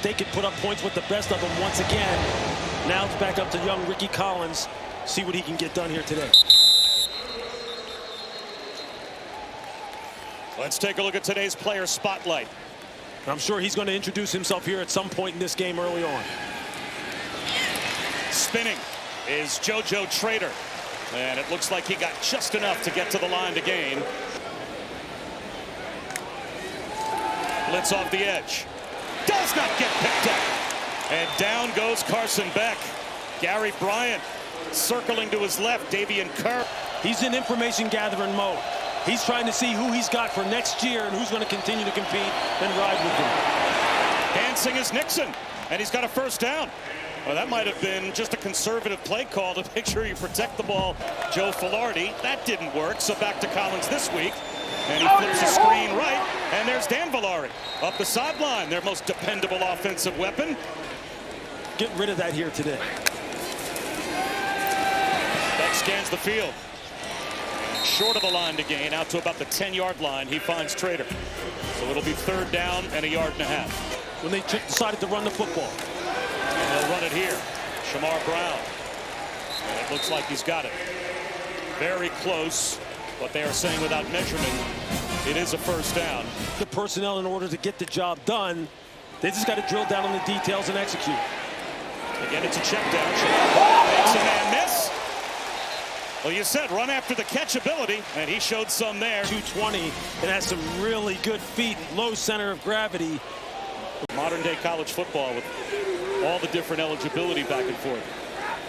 they could put up points with the best of them once again. Now it's back up to young Ricky Collins. See what he can get done here today. Let's take a look at today's player spotlight. I'm sure he's going to introduce himself here at some point in this game early on. Spinning is JoJo Trader. And it looks like he got just enough to get to the line to gain. Blitz off the edge. Does not get picked up. And down goes Carson Beck. Gary Bryant circling to his left. Davian Kerr. He's in information gathering mode. He's trying to see who he's got for next year and who's going to continue to compete and ride with him. Dancing is Nixon, and he's got a first down. Well, that might have been just a conservative play call to make sure you protect the ball. Joe Filardi, that didn't work, so back to Collins this week. And he flips the screen right, and there's Dan Villari up the sideline, their most dependable offensive weapon. Get rid of that here today. Beck scans the field. Short of the line to gain, out to about the 10-yard line. He finds Trader. So it'll be third down and a yard and a half. When they decided to run the football. And they'll run it here. Shamar Brown. And it looks like he's got it. Very close, but they are saying without measurement, it is a first down. The personnel, in order to get the job done, they just got to drill down on the details and execute. Again, it's a check down. Shamar Brown makes a man miss. Well, you said run after the catch ability, and he showed some there. 220, and has some really good feet, low center of gravity. Modern day college football with all the different eligibility back and forth.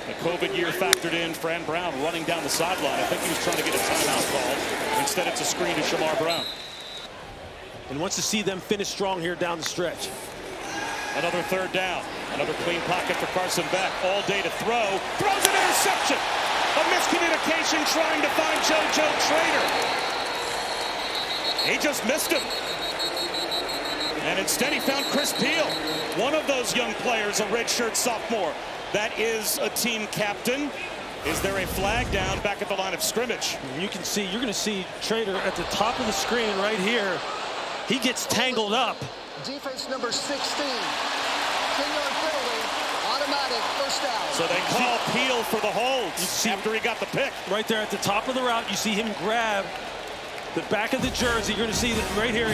The COVID year factored in. Fran Brown running down the sideline. I think he was trying to get a timeout called. Instead, it's a screen to Shamar Brown. And wants to see them finish strong here down the stretch. Another third down. Another clean pocket for Carson Beck. All day to throw. Throws an interception. A miscommunication trying to find JoJo Trader. He just missed him. And instead he found Chris Peel, one of those young players, a redshirt sophomore. That is a team captain. Is there a flag down back at the line of scrimmage? You can see, you're going to see Trader at the top of the screen right here. He gets tangled up. Defense number 16. 10-yard penalty. Automatic first down. So they call Peel for the holds after he got the pick. Right there at the top of the route, you see him grab the back of the jersey. You're going to see that right here.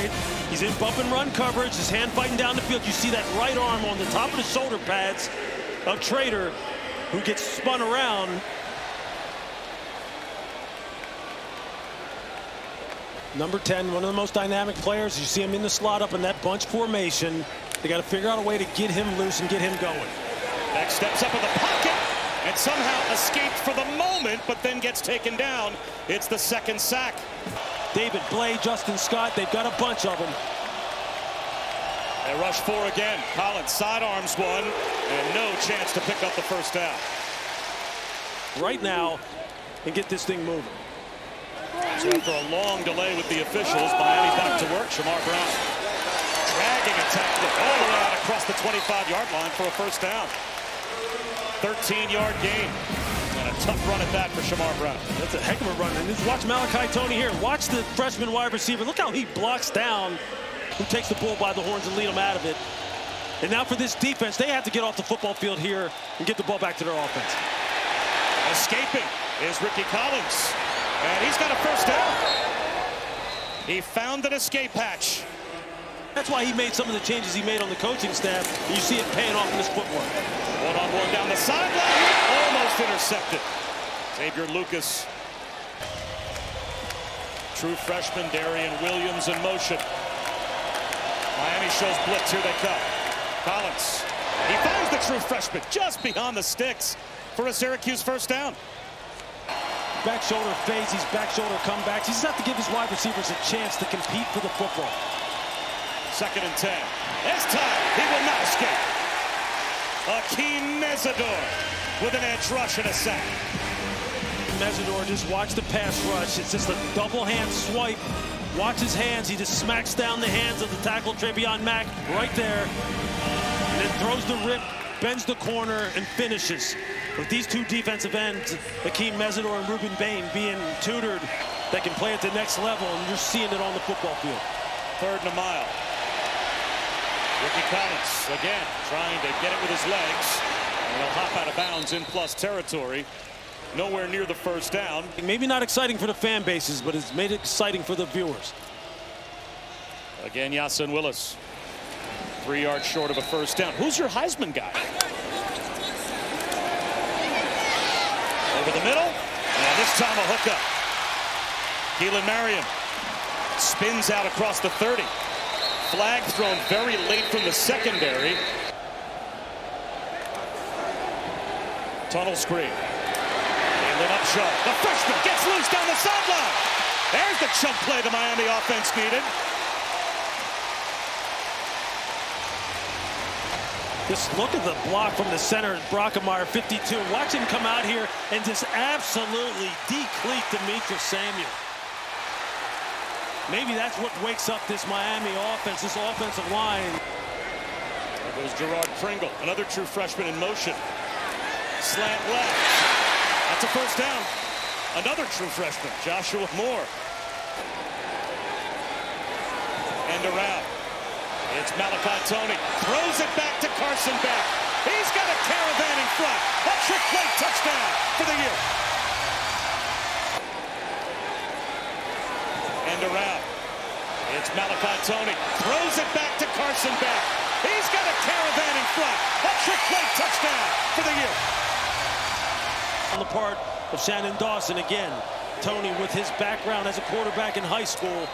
He's in bump and run coverage. His hand fighting down the field. You see that right arm on the top of the shoulder pads of Trader, who gets spun around. Number 10, one of the most dynamic players. You see him in the slot up in that bunch formation. They got to figure out a way to get him loose and get him going. Beck steps up in the pocket and somehow escaped for the moment, but then gets taken down. It's the second sack. David Blay, Justin Scott, they've got a bunch of them. They rush four again. Collins sidearms one, and no chance to pick up the first down. Right now, and get this thing moving. So after a long delay with the officials, Miami back to work. Shamar Brown dragging a tackle all the way out across the 25-yard line for a first down. 13-yard gain. And a tough run at that for Shamar Brown. That's a heck of a run. And just watch Malachi Tony here. Watch the freshman wide receiver. Look how he blocks down, who takes the bull by the horns and lead him out of it. And now for this defense, they have to get off the football field here and get the ball back to their offense. Escaping is Ricky Collins. And he's got a first down. He found an escape hatch. That's why he made some of the changes he made on the coaching staff. You see it paying off in his footwork. One-on-one down the sideline. Almost intercepted. Xavier Lucas. True freshman Darian Williams in motion. Miami shows blitz. Here they come. Collins. He finds the true freshman just beyond the sticks for a Syracuse first down. Back shoulder fades, he's back shoulder comebacks. He just have to give his wide receivers a chance to compete for the football. 2nd and 10. This time, he will not escape. Akeem Mesidor with an edge rush and a sack. Mesidor, just watch the pass rush. It's just a double hand swipe. Watch his hands. He just smacks down the hands of the tackle, Travion Mack, right there. And then throws the rip, bends the corner, and finishes. With these two defensive ends, Akeem Mesidor and Ruben Bain being tutored, that can play at the next level, and you're seeing it on the football field. 3rd and a mile. Ricky Collins again trying to get it with his legs. And he'll hop out of bounds in plus territory. Nowhere near the first down. Maybe not exciting for the fan bases, but it's made it exciting for the viewers. Again, Yasin Willis. 3 yards short of a first down. Who's your Heisman guy? Over the middle. And this time a hookup. Keelan Marion spins out across the 30. Flag thrown very late from the secondary. Tunnel screen. Jalen Upshaw. The freshman gets loose down the sideline. There's the chunk play the Miami offense needed. Just look at the block from the center, Brockemeyer, 52. Watch him come out here and just absolutely decleat Demetrius Samuel. Maybe that's what wakes up this Miami offense, this offensive line. There goes Gerard Pringle, another true freshman in motion. Slant left. That's a first down. Another true freshman, Joshua Moore. And around. It's Malachi Tony. Throws it back to Carson Beck. He's got a caravan in front. A trick play touchdown for the year. And around. It's Malachi Tony. Throws it back to Carson Beck. He's got a caravan in front. A trick play touchdown for the year. On the part of Shannon Dawson again. Tony with his background as a quarterback in high school.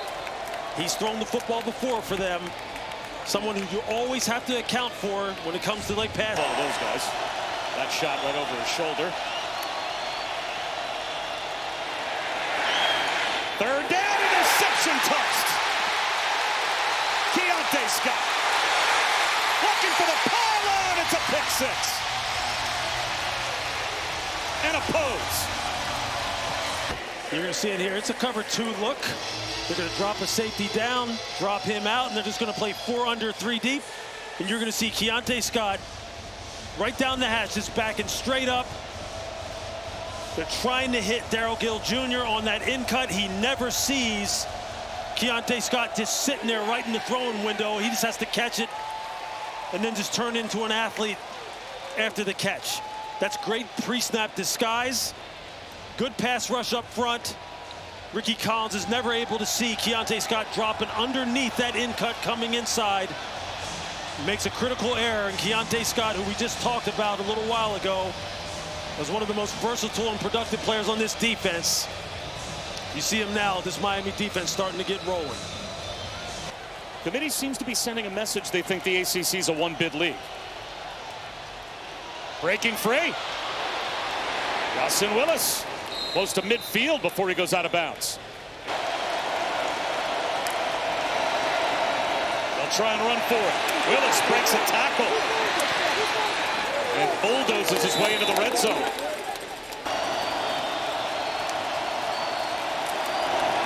He's thrown the football before for them. Someone who you always have to account for when it comes to like pass. All those guys. That shot right over his shoulder. Third down, interception tossed. Keontae Scott. Looking for the pylon. It's a pick six. And a pose. You're going to see it here. It's a cover 2 look. They're going to drop a safety down, drop him out, and they're just going to play 4 under 3 deep. And you're going to see Keontae Scott right down the hatch, just backing straight up. They're trying to hit Darrell Gill Jr. on that in cut. He never sees Keontae Scott just sitting there right in the throwing window. He just has to catch it and then just turn into an athlete after the catch. That's great pre-snap disguise. Good pass rush up front. Ricky Collins is never able to see Keontae Scott dropping underneath that in cut coming inside. Makes a critical error, and Keontae Scott, who we just talked about a little while ago, was one of the most versatile and productive players on this defense. You see him now, this Miami defense starting to get rolling. Committee seems to be sending a message they think the ACC is a one-bid league. Breaking free. Yasin Willis. Close to midfield before he goes out of bounds. They'll try and run for it. Willis breaks a tackle and bulldozes his way into the red zone.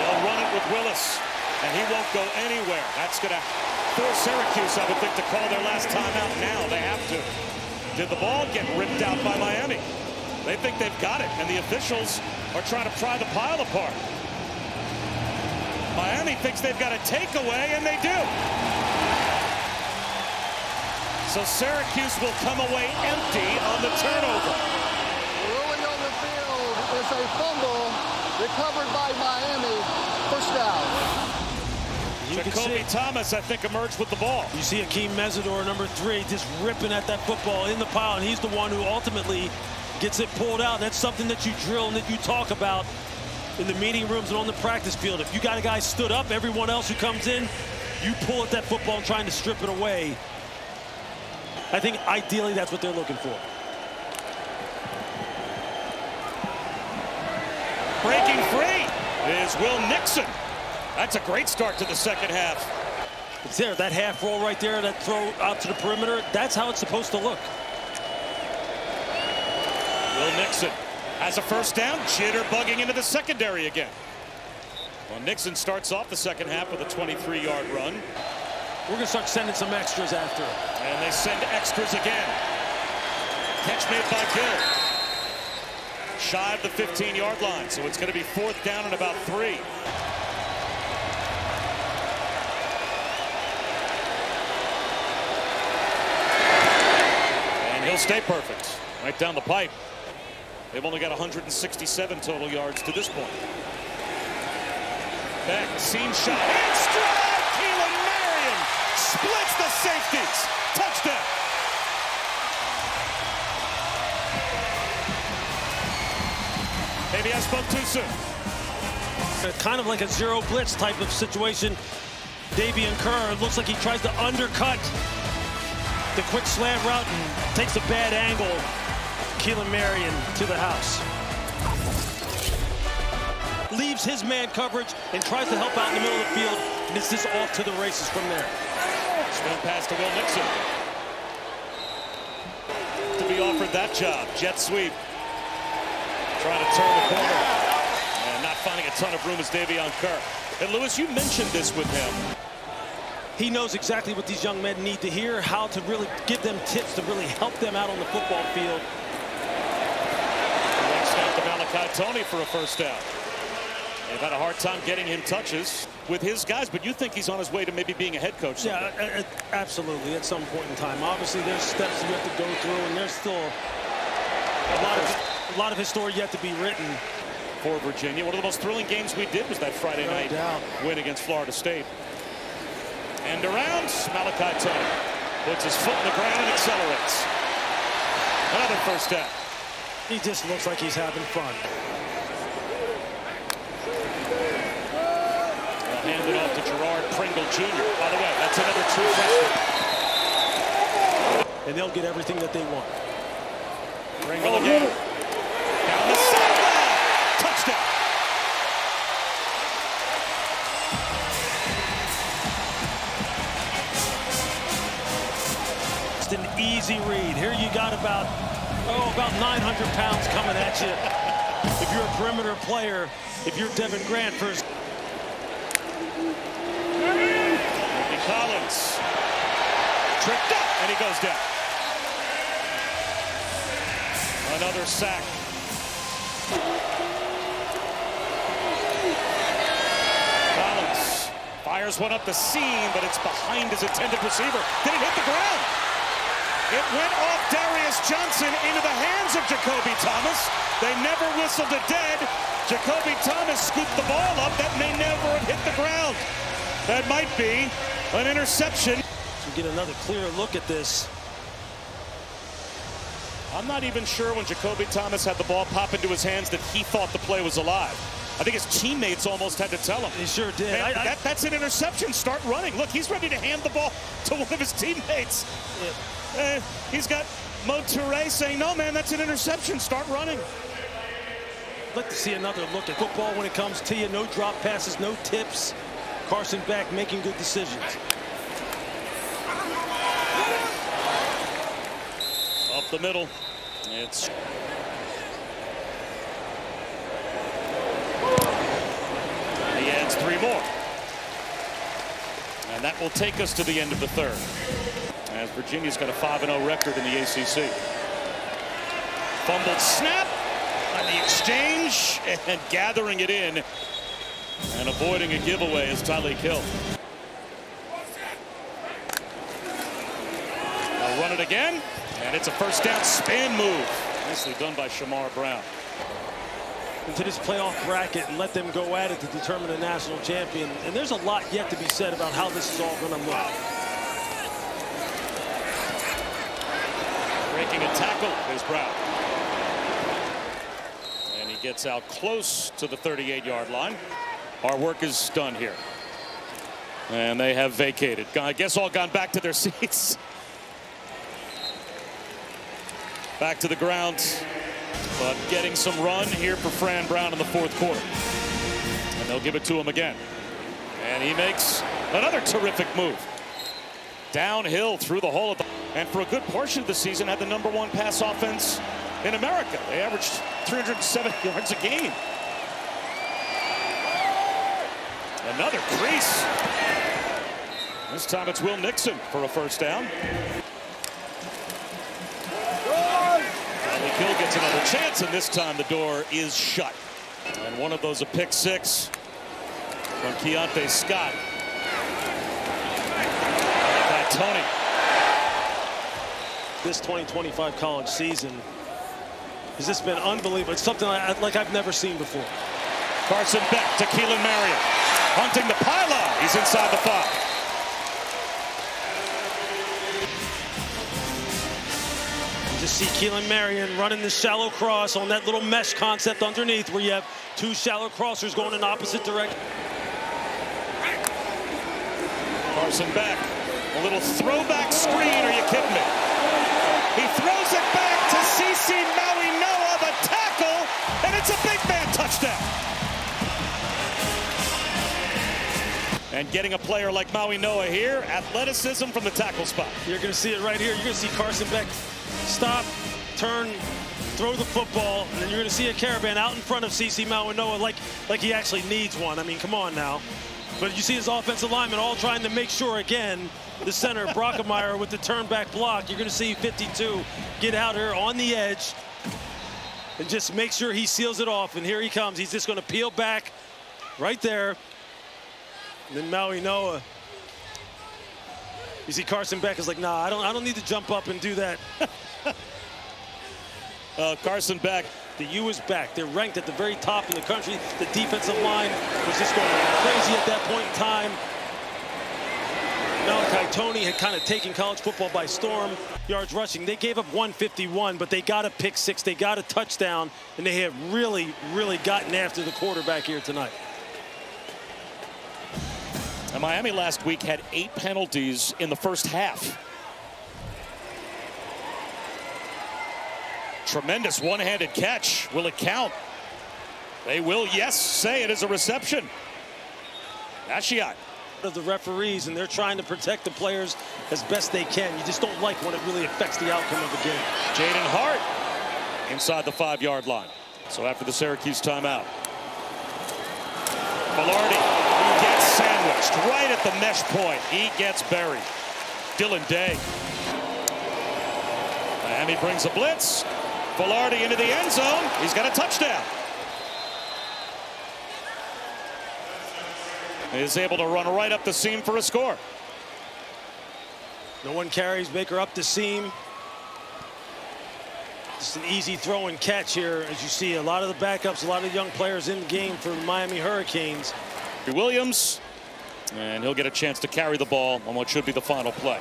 They'll run it with Willis, and he won't go anywhere. That's going to force Syracuse, I would think, to call their last timeout now. They have to. Did the ball get ripped out by Miami? They think they've got it, and the officials are trying to pry the pile apart. Miami thinks they've got a takeaway, and they do. So Syracuse will come away empty on the turnover. Rolling on the field is a fumble recovered by Miami. First down. Jacoby Thomas, I think, emerged with the ball. You see Akeem Mesidor, number 3, just ripping at that football in the pile, and he's the one who ultimately gets it pulled out. That's something that you drill and that you talk about in the meeting rooms and on the practice field. If you got a guy stood up, everyone else who comes in, you pull at that football and trying to strip it away. I think ideally that's what they're looking for. Breaking free is Will Nixon. That's a great start to the second half. It's there, that half roll right there, that throw out to the perimeter. That's how it's supposed to look. Will Nixon has a first down, jitterbugging into the secondary again. Well, Nixon starts off the second half with a 23-yard run. We're going to start sending some extras after it. And they send extras again. Catch made by Gill. Shy of the 15-yard line, so it's going to be 4th down and about 3. He'll stay perfect. Right down the pipe. They've only got 167 total yards to this point. Beck, seam shot, and strike! Keelan Marion splits the safeties. Touchdown. Maybe I spoke too soon. Kind of like a zero blitz type of situation. Davian Kerr looks like he tries to undercut the quick slant route and takes a bad angle. Keelan Marion to the house. Leaves his man coverage and tries to help out in the middle of the field. And it's just off to the races from there. Swing pass to Will Nixon. To be offered that job. Jet sweep. Trying to turn the corner. And not finding a ton of room is Davion Kerr. And Lewis, you mentioned this with him. He knows exactly what these young men need to hear, how to really give them tips to really help them out on the football field. Next down to Malachi Toney for a first down. They've had a hard time getting him touches with his guys, but you think he's on his way to maybe being a head coach someday? Yeah, absolutely, at some point in time. Obviously, there's steps you have to go through, and there's still a lot of his story yet to be written. For Virginia, one of the most thrilling games we did was that Friday night win against Florida State. And around, Malachi Toney puts his foot in the ground and accelerates. Another first down. He just looks like he's having fun. Hand it off to Gerard Pringle Jr. By the way, that's another true freshman. And they'll get everything that they want. Pringle again. Down the sideline. Touchdown. Just an easy read. Here you got about 900 pounds coming at you. If you're a perimeter player, if you're Devin Grant first. Collins tripped up and he goes down. Another sack. Collins fires one up the seam, but it's behind his intended receiver. Did it hit the ground? It went off Darius Johnson into the hands of Jacoby Thomas. They never whistled it dead. Jacoby Thomas scooped the ball up. That may never have hit the ground. That might be an interception. We get another clear look at this. I'm not even sure when Jacoby Thomas had the ball pop into his hands that he thought the play was alive. I think his teammates almost had to tell him. He sure did. Man, that's an interception. Start running. Look, he's ready to hand the ball to one of his teammates. Yeah. He's got Mo Toure saying, no, man, that's an interception. Start running. I'd like to see another look at football when it comes to you. No drop passes, no tips. Carson Beck making good decisions. Up the middle. He adds 3 more. And that will take us to the end of the third. As Virginia's got a 5-0 record in the ACC. Fumbled snap on the exchange and gathering it in. And avoiding a giveaway is Tyreek Hill. They'll run it again. And it's a first down spin move. Nicely done by Shamar Brown. Into this playoff bracket and let them go at it to determine a national champion. And there's a lot yet to be said about how this is all going to look. Breaking a tackle is Brown. And he gets out close to the 38-yard line. Our work is done here. And they have vacated. I guess all gone back to their seats. Back to the ground. But getting some run here for Fran Brown in the 4th quarter. And they'll give it to him again. And he makes another terrific move. Downhill through the hole. And for a good portion of the season had the #1 pass offense in America. They averaged 307 yards a game. Another crease. This time it's Will Nixon for a first down. Hill gets another chance, and this time the door is shut. And one of those a pick 6 from Keontae Scott. By Toney. This 2025 college season has just been unbelievable. It's something like I've never seen before. Carson Beck to Keelan Marion. Hunting the pylon. He's inside the 5. Just see Keelan Marion running the shallow cross on that little mesh concept underneath where you have two shallow crossers going in opposite directions. Carson Beck, a little throwback screen. Are you kidding me? He throws it back to CC Maui-Noa, the tackle, and it's a big man touchdown. And getting a player like Maui-Noa here, athleticism from the tackle spot. You're going to see it right here. You're going to see Carson Beck stop, turn, throw the football, and then you're going to see a caravan out in front of CC Maui-Noa like he actually needs one. I mean, come on now. But you see his offensive lineman all trying to make sure, again, the center, Brockemeyer, with the turn back block. You're going to see 52 get out here on the edge and just make sure he seals it off. And here he comes. He's just going to peel back right there. And then Maui-Noa. You see Carson Beck is like, nah, I don't need to jump up and do that. Carson Beck. The U is back. They're ranked at the very top in the country. The defensive line was just going crazy at that point in time. Malachi Toney had kind of taken college football by storm. Yards rushing. They gave up 151, but they got a pick six. They got a touchdown, and they have really, really gotten after the quarterback here tonight. And Miami last week had 8 penalties in the first half. Tremendous one-handed catch. Will it count? They will, yes, say it is a reception. Ashiat. Of the referees, and they're trying to protect the players as best they can. You just don't like when it really affects the outcome of the game. Jaden Hart inside the 5-yard line. So after the Syracuse timeout, Velarde gets sandwiched right at the mesh point. He gets buried. Dylan Day. Miami brings a blitz. Velarde into the end zone. He's got a touchdown. He is able to run right up the seam for a score. No one carries Baker up the seam. Just an easy throw and catch here. As you see, a lot of the backups, a lot of young players in the game for the Miami Hurricanes. Williams, and he'll get a chance to carry the ball on what should be the final play.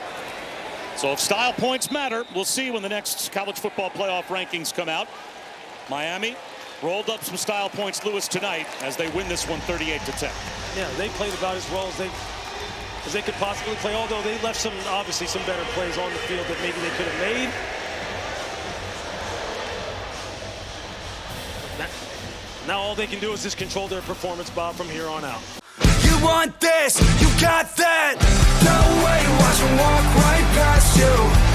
So if style points matter, we'll see when the next college football playoff rankings come out. Miami rolled up some style points, Lewis, tonight as they win this one 38-10. Yeah, they played about as well as they could possibly play, although they left obviously some better plays on the field that maybe they could have made. Now all they can do is just control their performance, Bob, from here on out. You want this, you got that. No way, watch them walk right past you.